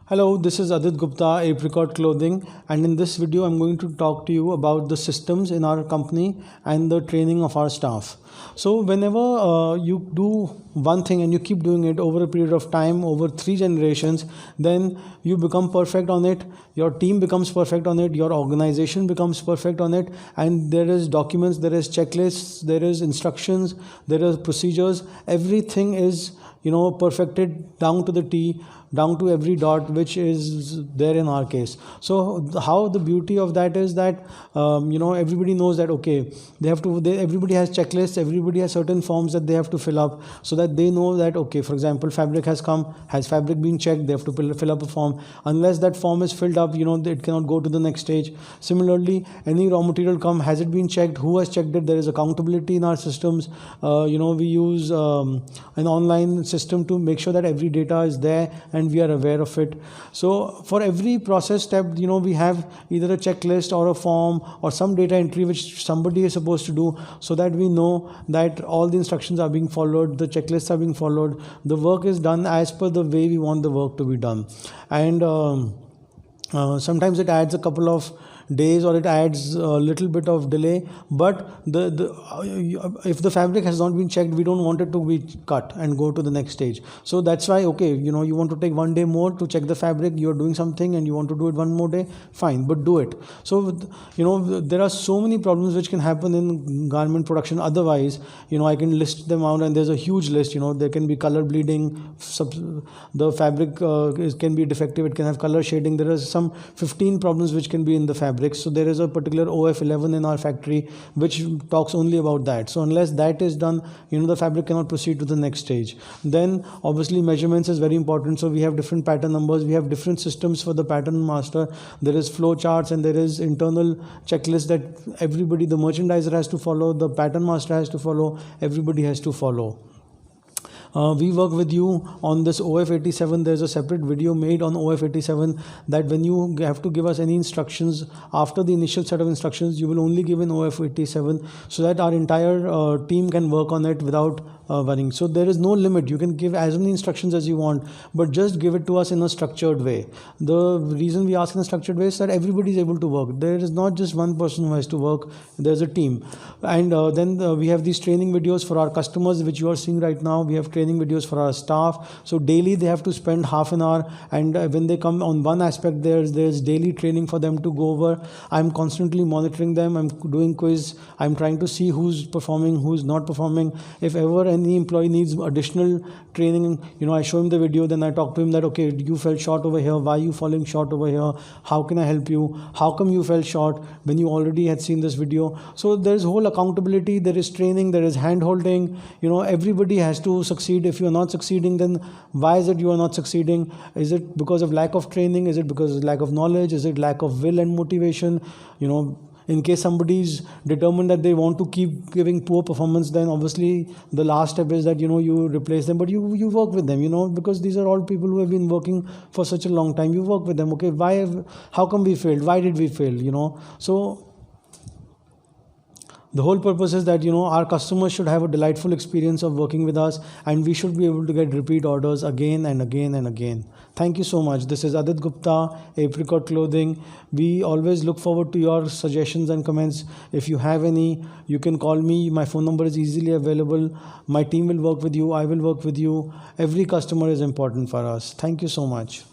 Hello, this is Adit Gupta, Apricot Clothing, and in this video I'm going to talk to you about the systems in our company and the training of our staff. So whenever you do one thing and you keep doing it over a period of time, over 3 generations, then you become perfect on it, your team becomes perfect on it, your organization becomes perfect on it, and there is documents, there is checklists, there is instructions, there are procedures, everything is perfected down to the T, down to every dot, which is there in our case. So how the beauty of that is that everybody knows that okay, everybody has checklists, everybody has certain forms that they have to fill up, so that they know that okay, for example, fabric has come, has fabric been checked, they have to fill up a form. Unless that form is filled up, it cannot go to the next stage. Similarly, any raw material come, has it been checked, who has checked it, there is accountability in our systems. We use an online system to make sure that every data is there and we are aware of it. So for every process step, we have either a checklist or a form or some data entry which somebody is supposed to do, so that we know that all the instructions are being followed, the checklists are being followed, the work is done as per the way we want the work to be done. And sometimes it adds a couple of days or it adds a little bit of delay, but if the fabric has not been checked, we don't want it to be cut and go to the next stage. So that's why okay, you want to take 1 day more to check the fabric, you're doing something and you want to do it 1 more day, fine, but do it. So there are so many problems which can happen in garment production. Otherwise, I can list them out, and there's a huge list. There can be color bleeding, the fabric can be defective, it can have color shading. There are some 15 problems which can be in the fabric. So there is a particular OF11 in our factory which talks only about that. So unless that is done, the fabric cannot proceed to the next stage. Then obviously measurements is very important. So we have different pattern numbers, we have different systems for the pattern master. There is flow charts and there is internal checklists that everybody, the merchandiser has to follow, the pattern master has to follow, everybody has to follow. We work with you on this OF87. There's a separate video made on OF87 that when you have to give us any instructions after the initial set of instructions, you will only give in OF87 so that our entire team can work on it without worrying. So there is no limit. You can give as many instructions as you want, but just give it to us in a structured way. The reason we ask in a structured way is that everybody is able to work. There is not just one person who has to work. There's a team. And then we have these training videos for our customers, which you are seeing right now. We have training videos for our staff. So daily they have to spend half an hour, and when they come on one aspect, there's daily training for them to go over. I'm constantly monitoring them. I'm doing quiz. I'm trying to see who's performing, who's not performing. If ever any employee needs additional training, I show him the video, then I talk to him that okay, you fell short over here, why are you falling short over here, how can I help you, how come you fell short when you already had seen this video. So there's whole accountability, there is training, there is hand holding. Everybody has to succeed. If you are not succeeding, then why is it you are not succeeding? Is it because of lack of training? Is it because of lack of knowledge? Is it lack of will and motivation? In case somebody is determined that they want to keep giving poor performance, then obviously the last step is that you replace them, but you work with them, because these are all people who have been working for such a long time. You work with them. Okay, how come we failed? Why did we fail? So the whole purpose is that our customers should have a delightful experience of working with us, and we should be able to get repeat orders again and again and again. Thank you so much. This is Adit Gupta, Apricot Clothing. We always look forward to your suggestions and comments. If you have any, you can call me. My phone number is easily available. My team will work with you. I will work with you. Every customer is important for us. Thank you so much.